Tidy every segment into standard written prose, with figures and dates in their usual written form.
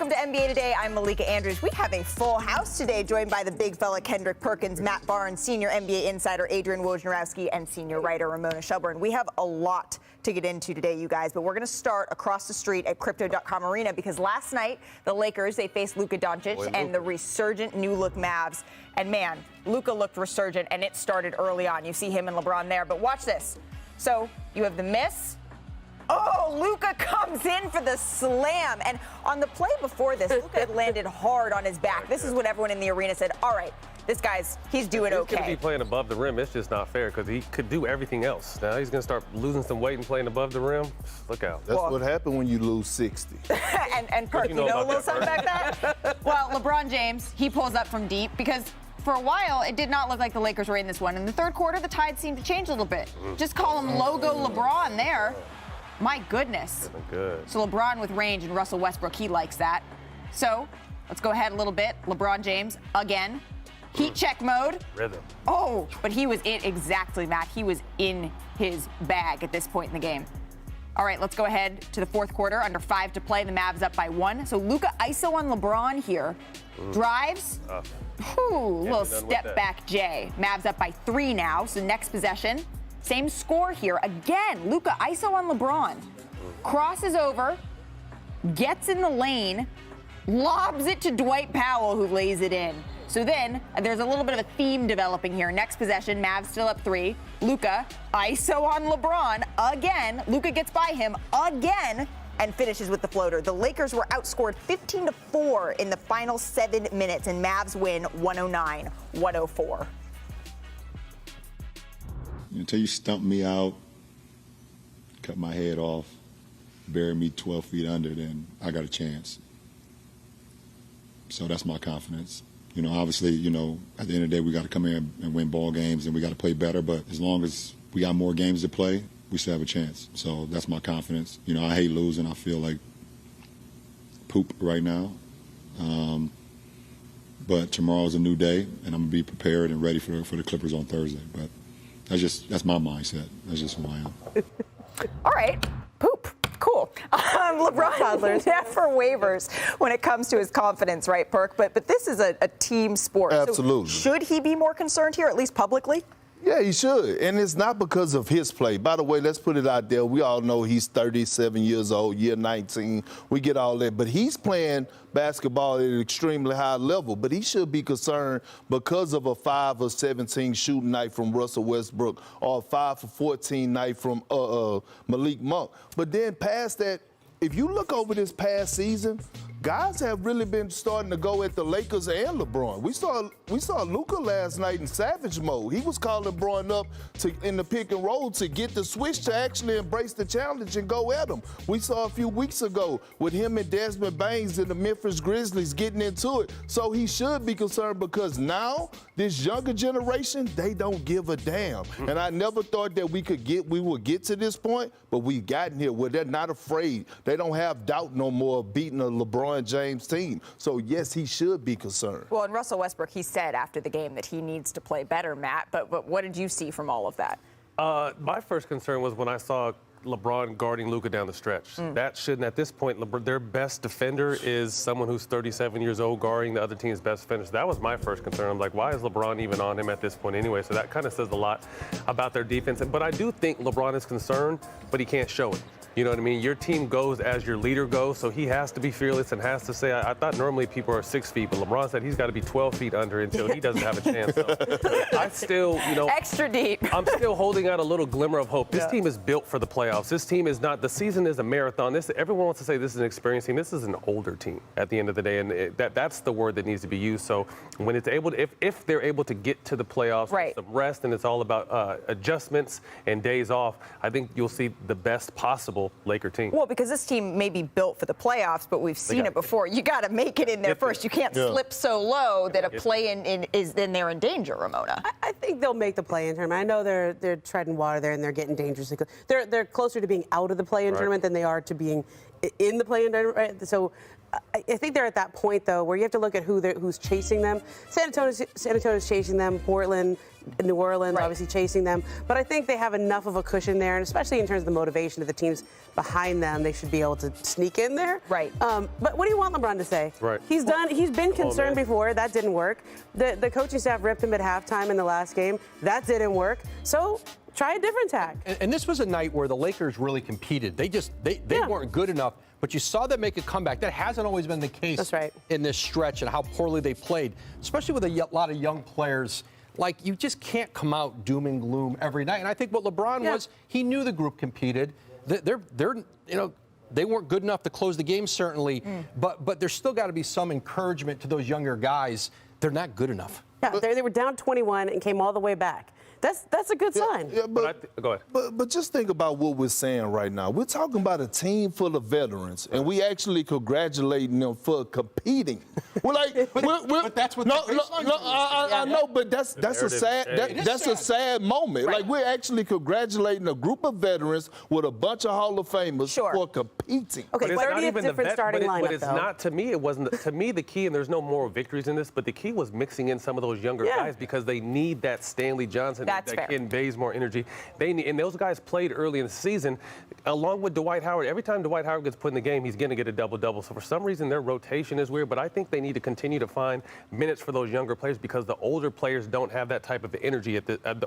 Welcome to NBA Today. I'm Malika Andrews. We have a full house today, joined by the big fella Kendrick Perkins, Matt Barnes, senior NBA insider Adrian Wojnarowski, and senior writer Ramona Shelburne. We have a lot to get into today, you guys, but we're going to start across the street at Crypto.com Arena because last night the Lakers, they faced Luka Doncic and the resurgent new look Mavs. And man, Luka looked resurgent, and it started early on. You see him and LeBron there, but watch this. So you have the miss. Oh, Luka comes in for the slam. And on the play before this, Luka landed hard on his back. This is when everyone in the arena said, all right, this guy's, he's doing okay. He's going to be playing above the rim. It's just not fair because he could do everything else. Now he's going to start losing some weight and playing above the rim. Look out. That's what happened when you lose 60. and Perk, you know a little something about that? Well, LeBron James, he pulls up from deep because for a while, it did not look like the Lakers were in this one. In the third quarter, the tide seemed to change a little bit. Just call him Logo LeBron there. My goodness. Good. So LeBron with range and Russell Westbrook, he likes that. So let's go ahead a little bit. LeBron James again. Heat check mode. Rhythm. Oh, but he was in exactly, Matt. He was in his bag at this point in the game. All right, let's go ahead to the fourth quarter. Under 5 to play. The Mavs up by 1. So Luka ISO on LeBron here. Drives. Little step back J. Mavs up by 3 now. So next possession. Same score here. Again, Luka ISO on LeBron. Crosses over, gets in the lane, lobs it to Dwight Powell, who lays it in. So then there's a little bit of a theme developing here. Next possession, Mavs still up 3. Luka ISO on LeBron again. Luka gets by him again and finishes with the floater. The Lakers were outscored 15-4 in the final 7 minutes, and Mavs win 109-104. Until you stump me out, cut my head off, bury me 12 feet under, then I got a chance. So that's my confidence. Obviously, at the end of the day, we got to come in and win ball games, and we got to play better. But as long as we got more games to play, we still have a chance. So that's my confidence. I hate losing. I feel like poop right now. But tomorrow's a new day, and I'm going to be prepared and ready for the Clippers on Thursday. But that's my mindset. That's just who I am. All right. Poop. Cool. LeBron never wavers when it comes to his confidence, right, Perk? But this is a team sport. Absolutely. So should he be more concerned here, at least publicly? Yeah, he should. And it's not because of his play. By the way, let's put it out there. We all know he's 37 years old, year 19. We get all that. But he's playing basketball at an extremely high level. But he should be concerned because of a 5 of 17 shooting night from Russell Westbrook or a 5 of 14 night from Malik Monk. But then past that, if you look over this past season, guys have really been starting to go at the Lakers and LeBron. We saw Luka last night in savage mode. He was calling LeBron up in the pick and roll to get the switch to actually embrace the challenge and go at him. We saw a few weeks ago with him and Desmond Baines and the Memphis Grizzlies getting into it. So he should be concerned because now this younger generation, they don't give a damn. And I never thought that we would get to this point, but we've gotten here where they're not afraid. They don't have doubt no more of beating a LeBron James team. So, yes, he should be concerned. Well, and Russell Westbrook, he said after the game that he needs to play better, Matt. But what did you see from all of that? My first concern was when I saw LeBron guarding Luka down the stretch. That shouldn't, at this point, their best defender is someone who's 37 years old guarding the other team's best defender. So that was my first concern. I'm like, why is LeBron even on him at this point anyway? So that kind of says a lot about their defense. But I do think LeBron is concerned, but he can't show it. You know what I mean? Your team goes as your leader goes, so he has to be fearless and has to say, I thought normally people are 6 feet, but LeBron said he's got to be 12 feet under until he doesn't have a chance. So I still, extra deep. I'm still holding out a little glimmer of hope. This team is built for the playoffs. This team is not, the season is a marathon. Everyone wants to say this is an experienced team. This is an older team at the end of the day, and that's the word that needs to be used. So when it's able to, if they're able to get to the playoffs with some rest, and it's all about adjustments and days off, I think you'll see the best possible Laker team. Well, because this team may be built for the playoffs, but we've seen it before. You got to make it in there first. You can't slip so low that a play-in is then they're in danger, Ramona. I think they'll make the play-in tournament. I know they're treading water there and they're getting dangerously close. They're closer to being out of the play-in tournament than they are to being in the play-in tournament. Right? So I think they're at that point, though, where you have to look at who's chasing them. San Antonio's chasing them. Portland, New Orleans, obviously chasing them. But I think they have enough of a cushion there, and especially in terms of the motivation of the teams behind them, they should be able to sneak in there. Right. But what do you want LeBron to say? Right. He's been concerned before. That didn't work. The coaching staff ripped him at halftime in the last game. That didn't work. So try a different tack. And this was a night where the Lakers really competed. They weren't good enough, but you saw them make a comeback. That hasn't always been the case. That's right. In this stretch and how poorly they played, especially with a lot of young players. Like, you just can't come out doom and gloom every night. And I think what LeBron was, he knew the group competed. They weren't good enough to close the game, certainly, but there's still got to be some encouragement to those younger guys. They're not good enough. Yeah, they were down 21 and came all the way back. That's a good sign. Yeah, go ahead. But just think about what we're saying right now. We're talking about a team full of veterans, and we actually congratulating them for competing. We're like, but that's what I know, but that's a sad moment. Right. Like, we're actually congratulating a group of veterans with a bunch of Hall of Famers for competing. Okay, But it's not 30th even the different starting lineup, but it's though. not, to me, it wasn't. To me, the key, and there's no moral victories in this, but the key was mixing in some of those younger guys because they need that Stanley Johnson, That's fair. that Ken Bazemore energy. And those guys played early in the season, along with Dwight Howard. Every time Dwight Howard gets put in the game, he's going to get a double-double. So for some reason, their rotation is weird, but I think they need to continue to find minutes for those younger players because the older players don't have that type of energy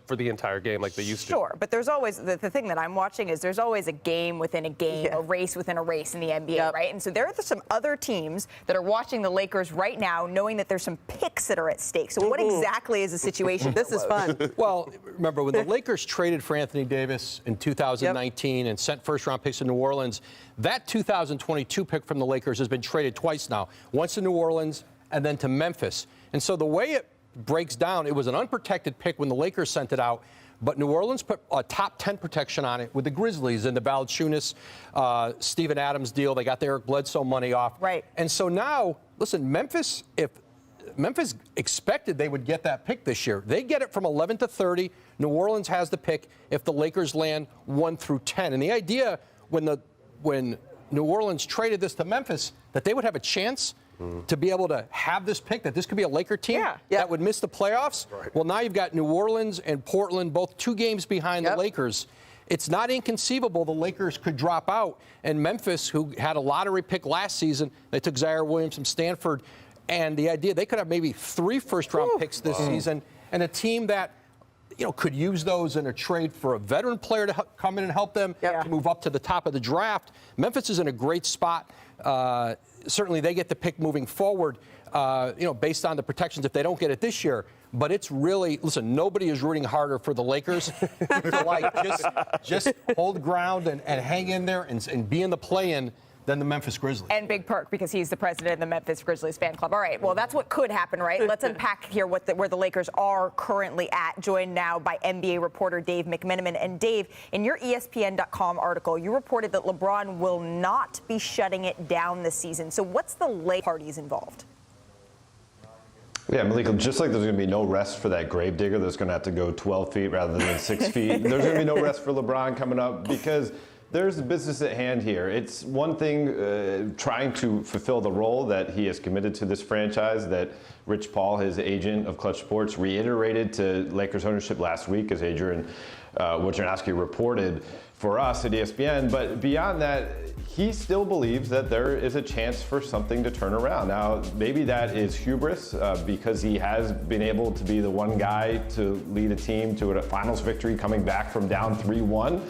for the entire game like they used to. Sure, but there's always, the thing that I'm watching is there's always a game within a game, a race within a race in the NBA, right? And so there are some other teams that are watching the Lakers right now knowing that there's some picks that are at stake. So what exactly is the situation? This is fun. Well, remember, when the Lakers traded for Anthony Davis in 2019 and sent first-round picks to New Orleans, that 2022 pick from the Lakers has been traded twice now, once to New Orleans and then to Memphis. And so the way it breaks down, it was an unprotected pick when the Lakers sent it out, but New Orleans put a top 10 protection on it with the Grizzlies and the Valanciunas, Steven Adams deal. They got the Eric Bledsoe money off. Right. And so now, listen, Memphis expected they would get that pick this year. They get it from 11 to 30. New Orleans has the pick if the Lakers land 1 through 10. And the idea when New Orleans traded this to Memphis, that they would have a chance to be able to have this pick, that this could be a Laker team that would miss the playoffs. Right. Well, now you've got New Orleans and Portland, both 2 games behind the Lakers. It's not inconceivable the Lakers could drop out. And Memphis, who had a lottery pick last season, they took Zaire Williams from Stanford. And the idea, they could have maybe 3 first-round picks this season, and a team that, could use those in a trade for a veteran player to come in and help them to move up to the top of the draft. Memphis is in a great spot. Certainly, they get the pick moving forward, based on the protections if they don't get it this year. But it's really, listen, nobody is rooting harder for the Lakers to just hold ground and hang in there and be in the play-in than the Memphis Grizzlies. And Big Perk, because he's the president of the Memphis Grizzlies fan club. All right, well, that's what could happen, right? Let's unpack here where the Lakers are currently at, joined now by NBA reporter Dave McMenamin. And Dave, in your ESPN.com article, you reported that LeBron will not be shutting it down this season. So what's the late parties involved? Yeah, Malika, just like there's going to be no rest for that gravedigger that's going to have to go 12 feet rather than 6 feet, there's going to be no rest for LeBron coming up because there's business at hand here. It's one thing trying to fulfill the role that he has committed to this franchise, that Rich Paul, his agent of Clutch Sports, reiterated to Lakers ownership last week, as Adrian Wojnarowski reported for us at ESPN. But beyond that, he still believes that there is a chance for something to turn around. Now, maybe that is hubris because he has been able to be the one guy to lead a team to a finals victory coming back from down 3-1.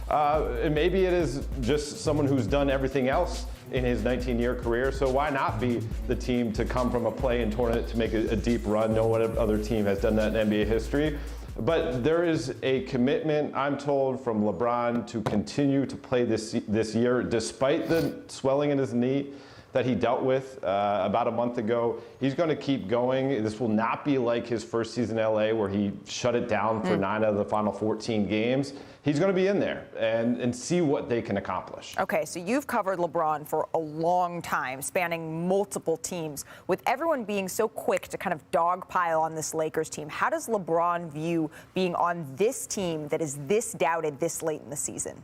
And maybe it is just someone who's done everything else in his 19-year career, so why not be the team to come from a play-in tournament to make a deep run? No other team has done that in NBA history. But there is a commitment, I'm told, from LeBron to continue to play this year, despite the swelling in his knee that he dealt with about a month ago. He's going to keep going. This will not be like his first season in LA where he shut it down for 9 out of the final 14 games. He's going to be in there and see what they can accomplish. Okay, so you've covered LeBron for a long time, spanning multiple teams. With everyone being so quick to kind of dogpile on this Lakers team, how does LeBron view being on this team that is this doubted this late in the season?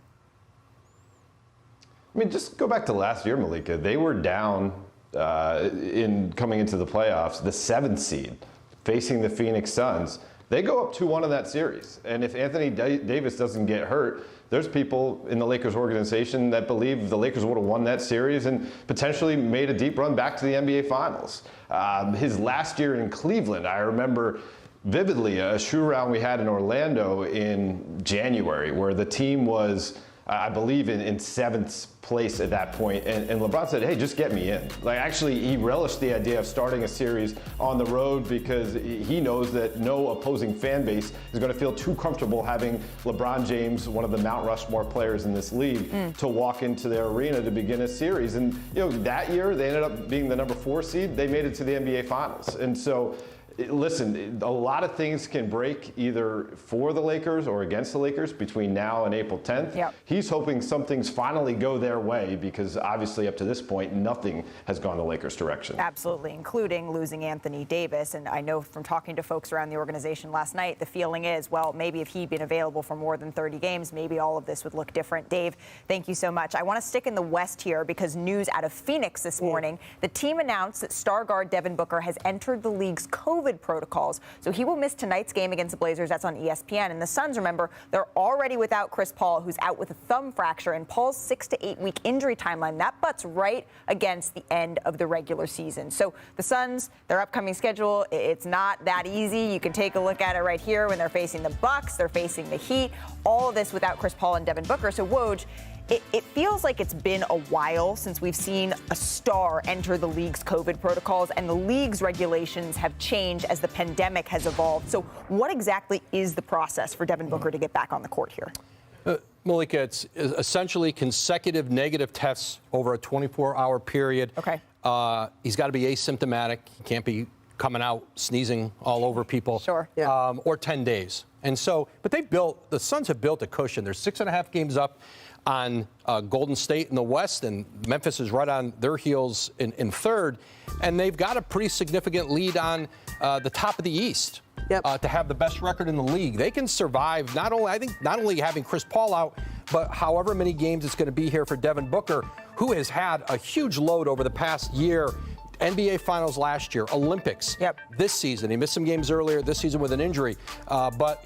I mean, just go back to last year, Malika. They were down in coming into the playoffs, the 7th seed, facing the Phoenix Suns. They go up 2-1 in that series. And if Anthony Davis doesn't get hurt, there's people in the Lakers organization that believe the Lakers would have won that series and potentially made a deep run back to the NBA Finals. His last year in Cleveland, I remember vividly a shoe round we had in Orlando in January where the team was, I believe, in 7th place at that point. And LeBron said, hey, just get me in. Like, actually, he relished the idea of starting a series on the road because he knows that no opposing fan base is going to feel too comfortable having LeBron James, one of the Mount Rushmore players in this league, to walk into their arena to begin a series. And, that year, they ended up being the number 4 seed. They made it to the NBA Finals. And so, listen, a lot of things can break either for the Lakers or against the Lakers between now and April 10th. Yep. He's hoping some things finally go their way because obviously up to this point, nothing has gone the Lakers' direction. Absolutely, including losing Anthony Davis. And I know from talking to folks around the organization last night, the feeling is, well, maybe if he'd been available for more than 30 games, maybe all of this would look different. Dave, thank you so much. I want to stick in the West here because news out of Phoenix this morning, the team announced that star guard Devin Booker has entered the league's COVID protocols. So he will miss tonight's game against the Blazers. That's on ESPN. And the Suns, remember, they're already without Chris Paul, who's out with a thumb fracture, and Paul's 6 to 8 week injury timeline. That butts right against the end of the regular season. So the Suns, their upcoming schedule, it's not that easy. You can take a look at it right here when they're facing the Bucks, they're facing the Heat, all of this without Chris Paul and Devin Booker. So Woj, it feels like it's been a while since we've seen a star enter the league's COVID protocols, and the league's regulations have changed as the pandemic has evolved. So what exactly is the process for Devin Booker to get back on the court here? Malika, it's essentially consecutive negative tests over a 24-hour period. Okay. He's got to be asymptomatic. He can't be coming out sneezing all over people. Sure. Yeah. Or 10 days. And so, but the Suns have built a cushion. There's 6.5 games up on Golden State in the West, and Memphis is right on their heels in third. And they've got a pretty significant lead on the top of the East. Yep. To have the best record in the league. They can survive not only having Chris Paul out, but however many games it's going to be here for Devin Booker, who has had a huge load over the past year. NBA Finals last year, Olympics this season. He missed some games earlier this season with an injury. But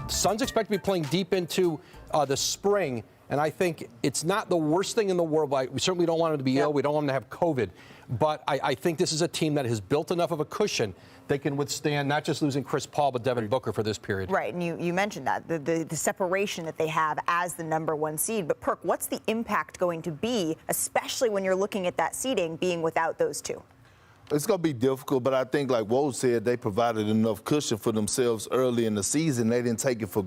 Suns expect to be playing deep into the spring. And I think it's not the worst thing in the world. We certainly don't want him to be ill. We don't want him to have COVID. But I think this is a team that has built enough of a cushion they can withstand not just losing Chris Paul, but Devin Booker for this period. Right, and you mentioned that, the separation that they have as the number 1 seed. But, Perk, what's the impact going to be, especially when you're looking at that seeding being without those two? It's going to be difficult, but I think, like Woj said, they provided enough cushion for themselves early in the season. They didn't take it for